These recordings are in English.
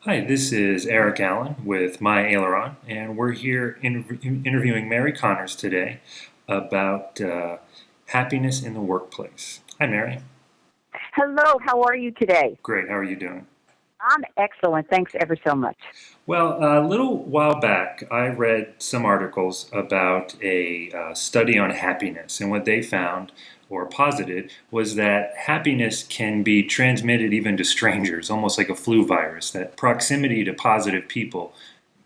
Hi, this is Eric Allen with my Aileron, and we're here interviewing Mary Connors today about happiness in the workplace. Hi, Mary. Hello, how are you today? Great. How are you doing? I'm excellent. Thanks ever so much. Well, a little while back, I read some articles about a study on happiness, and what they found or posited was that happiness can be transmitted even to strangers, almost like a flu virus, that proximity to positive people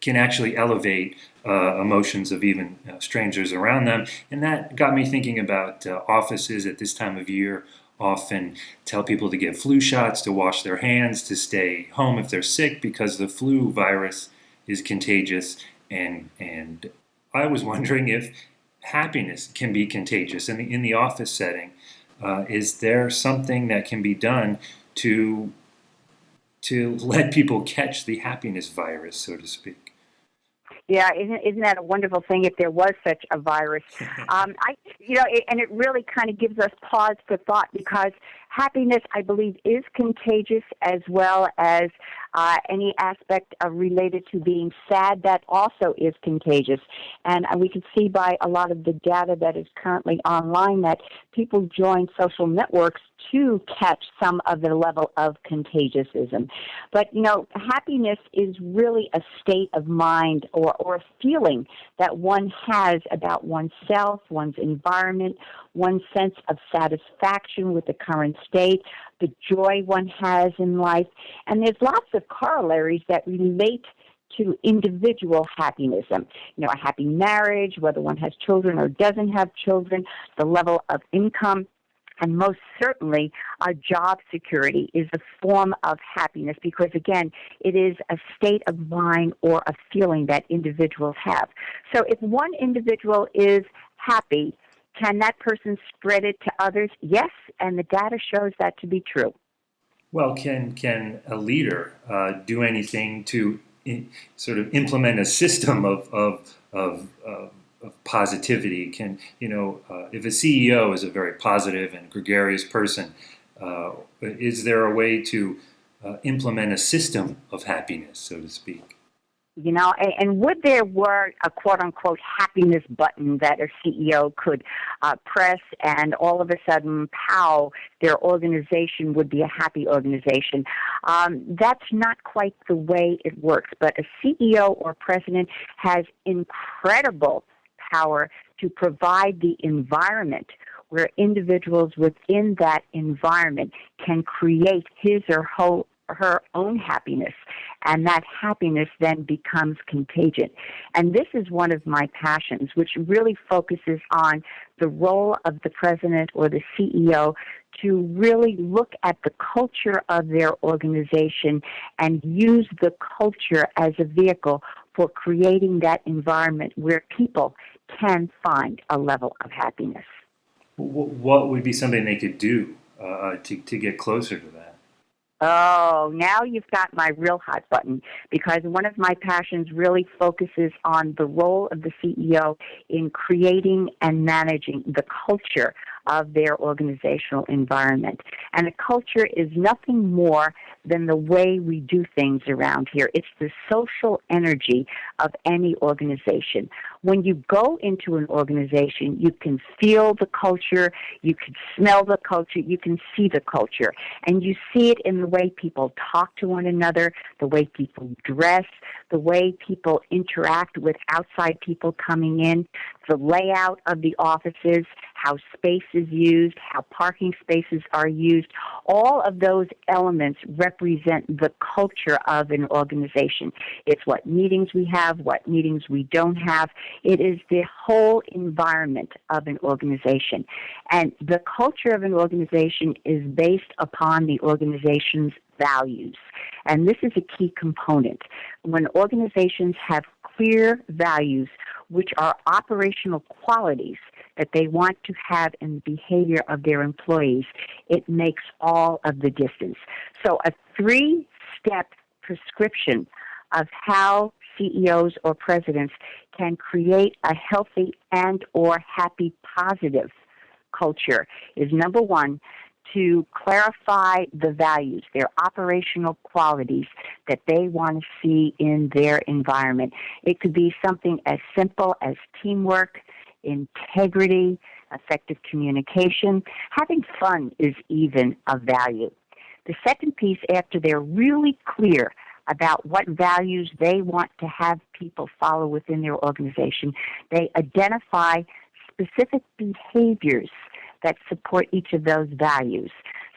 can actually elevate emotions of even strangers around them. And that got me thinking about offices at this time of year often tell people to get flu shots, to wash their hands, to stay home if they're sick because the flu virus is contagious. And I was wondering if happiness can be contagious in the office setting. Is there something that can be done to let people catch the happiness virus, so to speak? Yeah, isn't that a wonderful thing if there was such a virus? And it really kind of gives us pause for thought because happiness, I believe, is contagious as well as any aspect of related to being sad. That also is contagious, and we can see by a lot of the data that is currently online that people join social networks to catch some of the level of contagiousism. But, happiness is really a state of mind or a feeling that one has about oneself, one's environment, one's sense of satisfaction with the current state, the joy one has in life. And there's lots of corollaries that relate to individual happiness. A happy marriage, whether one has children or doesn't have children, the level of income, and most certainly, job security is a form of happiness because, again, it is a state of mind or a feeling that individuals have. So if one individual is happy, can that person spread it to others? Yes, and the data shows that to be true. Well, can a leader do anything to sort of implement a system of positivity? Can if a CEO is a very positive and gregarious person, is there a way to implement a system of happiness, so to speak? And would there were a quote unquote happiness button that a CEO could press and all of a sudden, pow, their organization would be a happy organization. That's not quite the way it works, but a CEO or president has incredible power to provide the environment where individuals within that environment can create his or her own happiness, and that happiness then becomes contagious. And this is one of my passions, which really focuses on the role of the president or the CEO to really look at the culture of their organization and use the culture as a vehicle for creating that environment where people can find a level of happiness. What would be something they could do to get closer to that? Oh, now you've got my real hot button because one of my passions really focuses on the role of the CEO in creating and managing the culture of their organizational environment. And a culture is nothing more than the way we do things around here. It's the social energy of any organization. When you go into an organization, you can feel the culture, you can smell the culture, you can see the culture. And you see it in the way people talk to one another, the way people dress, the way people interact with outside people coming in, the layout of the offices, how space is used, how parking spaces are used. All of those elements represent the culture of an organization. It's what meetings we have, what meetings we don't have. It is the whole environment of an organization. And the culture of an organization is based upon the organization's values. And this is a key component. When organizations have clear values, which are operational qualities that they want to have in the behavior of their employees, it makes all of the difference. So a three-step prescription of how CEOs or presidents can create a healthy and or happy positive culture is number one, to clarify the values, their operational qualities that they want to see in their environment. It could be something as simple as teamwork, integrity, effective communication. Having fun is even a value. The second piece, after they're really clear about what values they want to have people follow within their organization, they identify specific behaviors that support each of those values.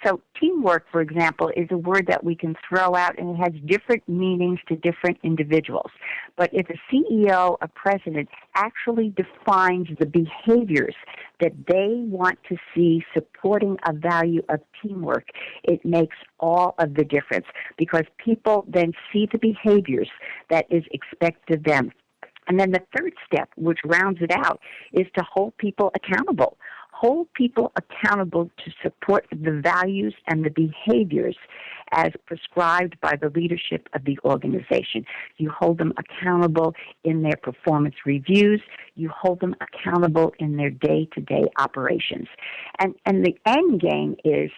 So teamwork, for example, is a word that we can throw out, and it has different meanings to different individuals. But if a CEO, a president, actually defines the behaviors that they want to see supporting a value of teamwork, it makes all of the difference, because people then see the behaviors that is expected of them. And then the third step, which rounds it out, is to hold people accountable. Hold people accountable to support the values and the behaviors as prescribed by the leadership of the organization. You hold them accountable in their performance reviews. You hold them accountable in their day-to-day operations. And the end game is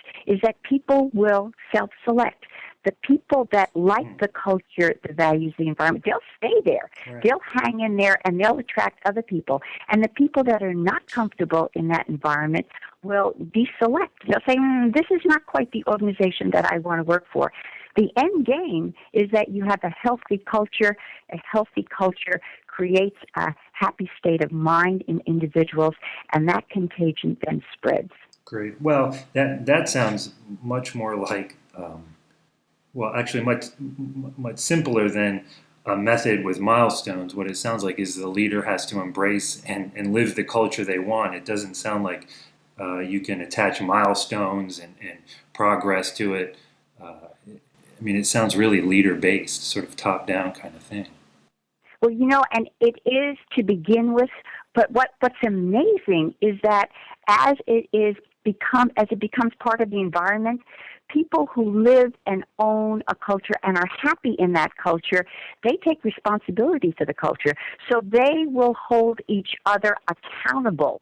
that people will self-select. The people that like the culture, the values, the environment, they'll stay there. Right. They'll hang in there, and they'll attract other people. And the people that are not comfortable in that environment will deselect. They'll say, this is not quite the organization that I want to work for. The end game is that you have a healthy culture. A healthy culture creates a happy state of mind in individuals, and that contagion then spreads. Great. Well, that sounds much more like... Well, actually, much simpler than a method with milestones. What it sounds like is the leader has to embrace and live the culture they want. It doesn't sound like you can attach milestones and progress to it. I mean, it sounds really leader-based, sort of top-down kind of thing. Well, and it is to begin with, but what's amazing is that as it becomes part of the environment, people who live and own a culture and are happy in that culture, they take responsibility for the culture. So they will hold each other accountable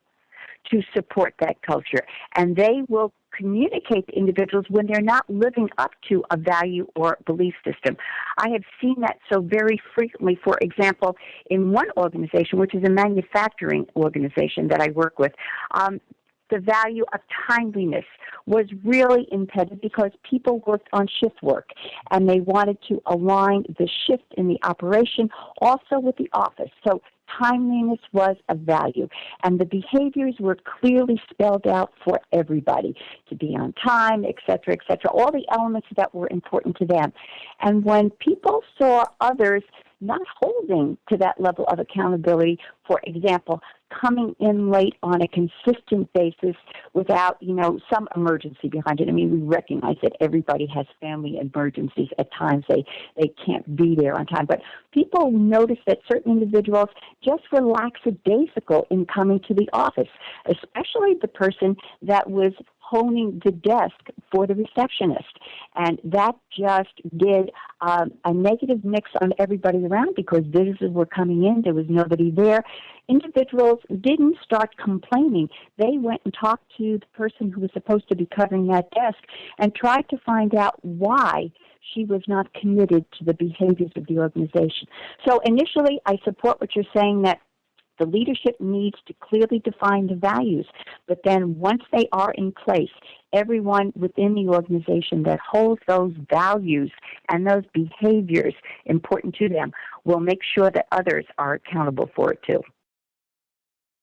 to support that culture. And they will communicate to individuals when they're not living up to a value or belief system. I have seen that so very frequently. For example, in one organization, which is a manufacturing organization that I work with, the value of timeliness was really impeded because people worked on shift work, and they wanted to align the shift in the operation also with the office. So timeliness was a value, and the behaviors were clearly spelled out for everybody, to be on time, et cetera, all the elements that were important to them. And when people saw others not holding to that level of accountability, for example, coming in late on a consistent basis without, some emergency behind it. I mean, we recognize that everybody has family emergencies. At times they can't be there on time. But people notice that certain individuals just were lackadaisical in coming to the office, especially the person that was honing the desk for the receptionist. And that just did a negative mix on everybody around because visitors were coming in. There was nobody there. Individuals didn't start complaining. They went and talked to the person who was supposed to be covering that desk and tried to find out why she was not committed to the behaviors of the organization. So initially, I support what you're saying, that the leadership needs to clearly define the values, but then once they are in place, everyone within the organization that holds those values and those behaviors important to them will make sure that others are accountable for it too.